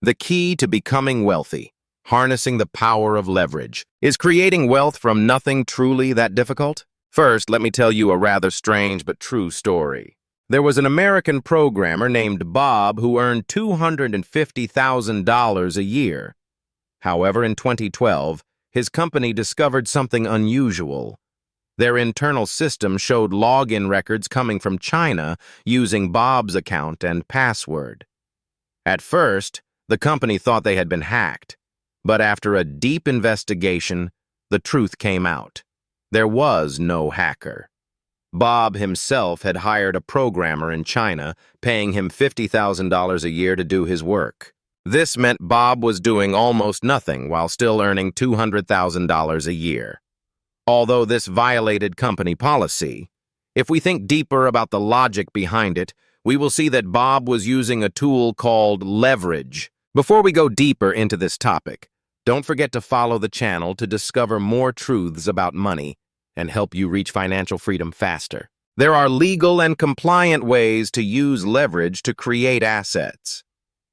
The key to becoming wealthy, harnessing the power of leverage. Is creating wealth from nothing truly that difficult? First, let me tell you a rather strange but true story. There was an American programmer named Bob who earned $250,000 a year. However, in 2012, his company discovered something unusual. Their internal system showed login records coming from China using Bob's account and password. At first, the company thought they had been hacked, but after a deep investigation, the truth came out. There was no hacker. Bob himself had hired a programmer in China, paying him $50,000 a year to do his work. This meant Bob was doing almost nothing while still earning $200,000 a year. Although this violated company policy, if we think deeper about the logic behind it, we will see that Bob was using a tool called leverage. Before we go deeper into this topic, don't forget to follow the channel to discover more truths about money and help you reach financial freedom faster. There are legal and compliant ways to use leverage to create assets.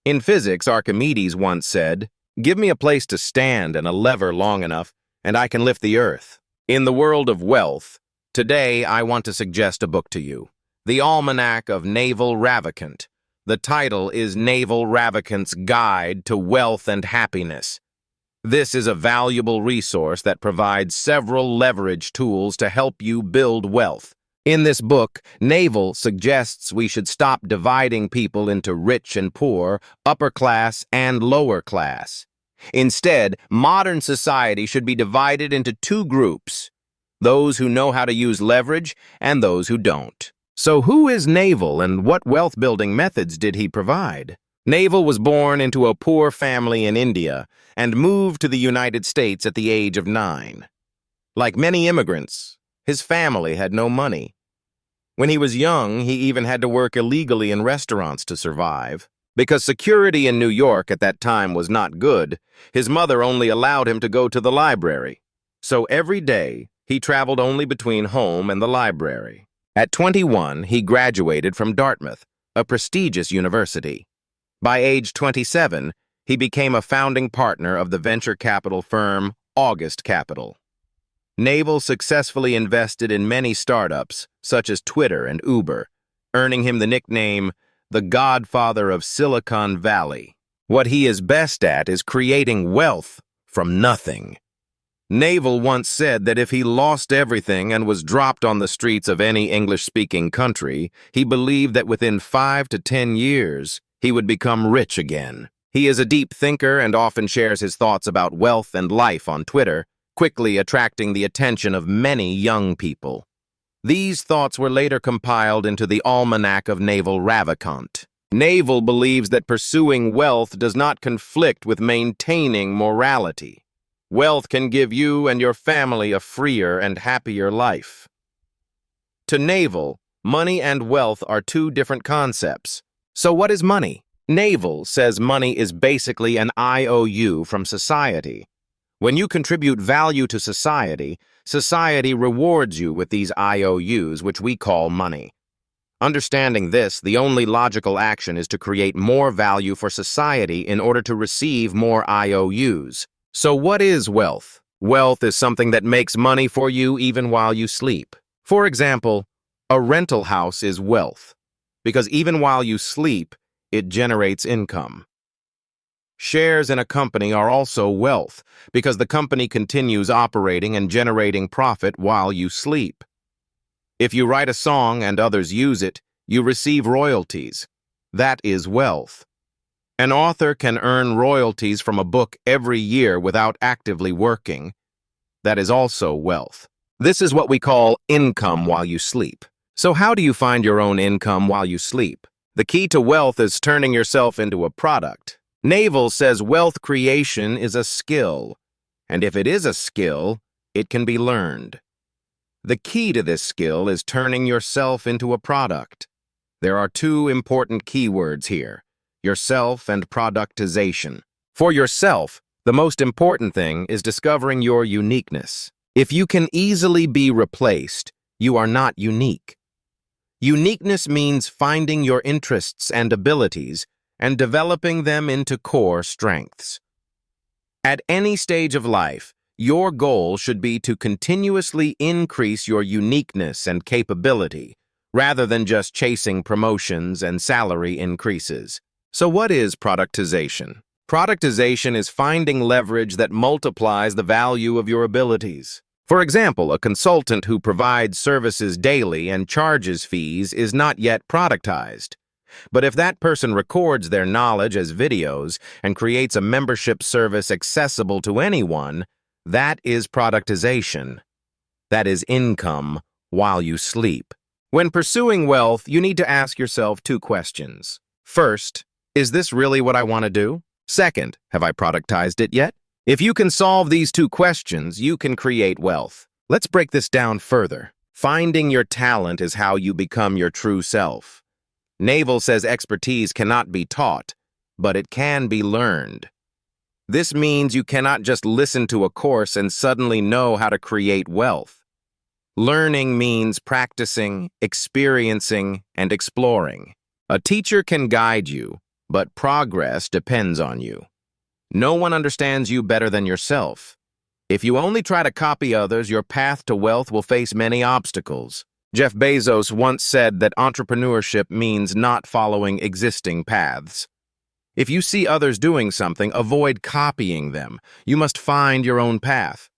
In physics, Archimedes once said, "Give me a place to stand and a lever long enough, and I can lift the earth." In the world of wealth, today I want to suggest a book to you, The Almanac of Naval Ravikant. The title is Naval Ravikant's Guide to Wealth and Happiness. This is a valuable resource that provides several leverage tools to help you build wealth. In this book, Naval suggests we should stop dividing people into rich and poor, upper class and lower class. Instead, modern society should be divided into two groups, those who know how to use leverage and those who don't. So who is Naval and what wealth-building methods did he provide? Naval was born into a poor family in India and moved to the United States at the age of 9. Like many immigrants, his family had no money. When he was young, he even had to work illegally in restaurants to survive. Because security in New York at that time was not good, his mother only allowed him to go to the library. So every day, he traveled only between home and the library. At 21, he graduated from Dartmouth, a prestigious university. By age 27, he became a founding partner of the venture capital firm August Capital. Naval successfully invested in many startups, such as Twitter and Uber, earning him the nickname the Godfather of Silicon Valley. What he is best at is creating wealth from nothing. Naval once said that if he lost everything and was dropped on the streets of any English-speaking country, he believed that within 5 to 10 years, he would become rich again. He is a deep thinker and often shares his thoughts about wealth and life on Twitter, quickly attracting the attention of many young people. These thoughts were later compiled into the Almanac of Naval Ravikant. Naval believes that pursuing wealth does not conflict with maintaining morality. Wealth can give you and your family a freer and happier life. To Naval, money and wealth are two different concepts. So what is money? Naval says money is basically an IOU from society. When you contribute value to society, society rewards you with these IOUs, which we call money. Understanding this, the only logical action is to create more value for society in order to receive more IOUs. So what is wealth? Wealth is something that makes money for you even while you sleep. For example, a rental house is wealth, because even while you sleep, it generates income. Shares in a company are also wealth, because the company continues operating and generating profit while you sleep. If you write a song and others use it, you receive royalties. That is wealth. An author can earn royalties from a book every year without actively working. That is also wealth. This is what we call income while you sleep. So how do you find your own income while you sleep? The key to wealth is turning yourself into a product. Naval says wealth creation is a skill, and if it is a skill, it can be learned. The key to this skill is turning yourself into a product. There are two important keywords here: yourself and productization. For yourself, the most important thing is discovering your uniqueness. If you can easily be replaced, you are not unique. Uniqueness means finding your interests and abilities and developing them into core strengths. At any stage of life, your goal should be to continuously increase your uniqueness and capability, rather than just chasing promotions and salary increases. So what is productization? Productization is finding leverage that multiplies the value of your abilities. For example, a consultant who provides services daily and charges fees is not yet productized. But if that person records their knowledge as videos and creates a membership service accessible to anyone, that is productization. That is income while you sleep. When pursuing wealth, you need to ask yourself two questions. First, is this really what I want to do? Second, have I productized it yet? If you can solve these two questions, you can create wealth. Let's break this down further. Finding your talent is how you become your true self. Naval says expertise cannot be taught, but it can be learned. This means you cannot just listen to a course and suddenly know how to create wealth. Learning means practicing, experiencing, and exploring. A teacher can guide you, but progress depends on you. No one understands you better than yourself. If you only try to copy others, your path to wealth will face many obstacles. Jeff Bezos once said that entrepreneurship means not following existing paths. If you see others doing something, avoid copying them. You must find your own path.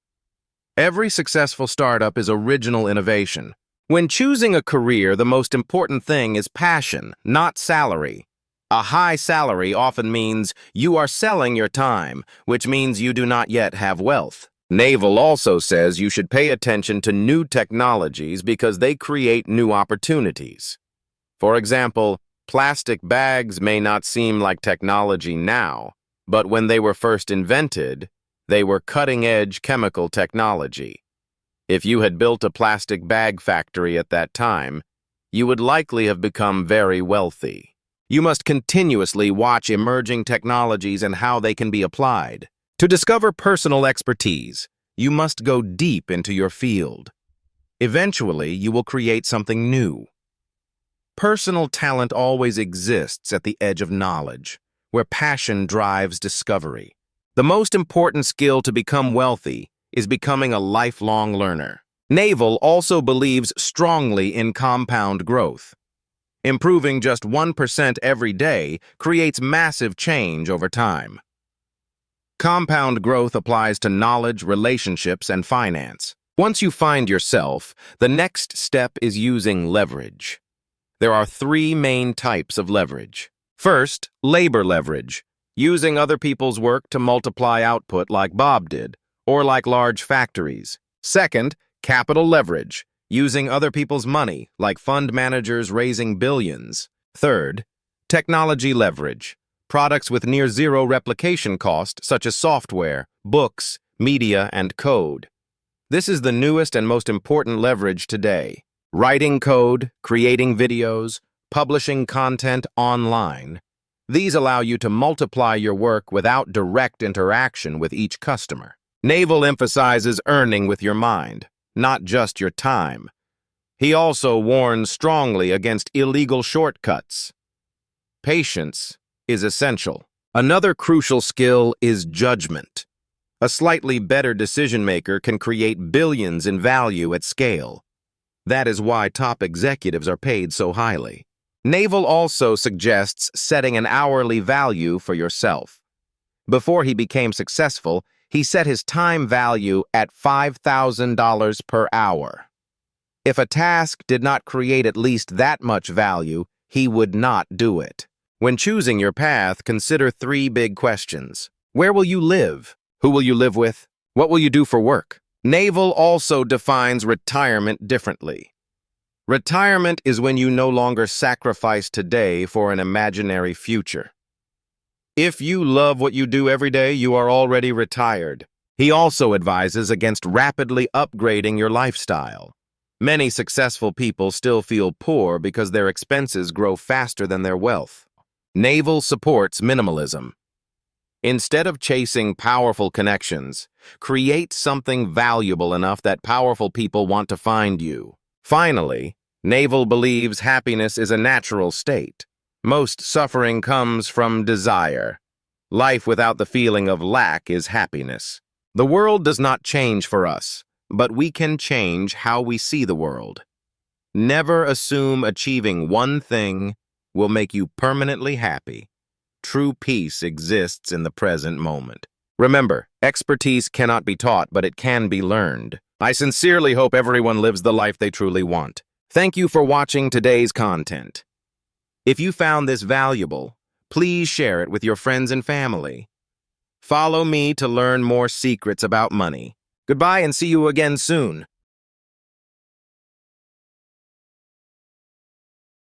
Every successful startup is original innovation. When choosing a career, the most important thing is passion, not salary. A high salary often means you are selling your time, which means you do not yet have wealth. Naval also says you should pay attention to new technologies because they create new opportunities. For example, plastic bags may not seem like technology now, but when they were first invented, they were cutting-edge chemical technology. If you had built a plastic bag factory at that time, you would likely have become very wealthy. You must continuously watch emerging technologies and how they can be applied. To discover personal expertise, you must go deep into your field. Eventually, you will create something new. Personal talent always exists at the edge of knowledge, where passion drives discovery. The most important skill to become wealthy is becoming a lifelong learner. Naval also believes strongly in compound growth. Improving just 1% every day creates massive change over time. Compound growth applies to knowledge, relationships, and finance. Once you find yourself, the next step is using leverage. There are three main types of leverage. First, labor leverage, using other people's work to multiply output like Bob did, or like large factories. Second, capital leverage, using other people's money, like fund managers raising billions. Third, technology leverage, products with near zero replication cost, such as software, books, media, and code. This is the newest and most important leverage today. Writing code, creating videos, publishing content online. These allow you to multiply your work without direct interaction with each customer. Naval emphasizes earning with your mind, not just your time. He also warns strongly against illegal shortcuts. Patience is essential. Another crucial skill is judgment. A slightly better decision-maker can create billions in value at scale. That is why top executives are paid so highly. Naval also suggests setting an hourly value for yourself. Before he became successful, he set his time value at $5,000 per hour. If a task did not create at least that much value, he would not do it. When choosing your path, consider three big questions. Where will you live? Who will you live with? What will you do for work? Naval also defines retirement differently. Retirement is when you no longer sacrifice today for an imaginary future. If you love what you do every day, you are already retired. He also advises against rapidly upgrading your lifestyle. Many successful people still feel poor because their expenses grow faster than their wealth. Naval supports minimalism. Instead of chasing powerful connections, create something valuable enough that powerful people want to find you. Finally, Naval believes happiness is a natural state. Most suffering comes from desire. Life without the feeling of lack is happiness. The world does not change for us, but we can change how we see the world. Never assume achieving one thing will make you permanently happy. True peace exists in the present moment. Remember, expertise cannot be taught, but it can be learned. I sincerely hope everyone lives the life they truly want. Thank you for watching today's content. If you found this valuable, please share it with your friends and family. Follow me to learn more secrets about money. Goodbye and see you again soon.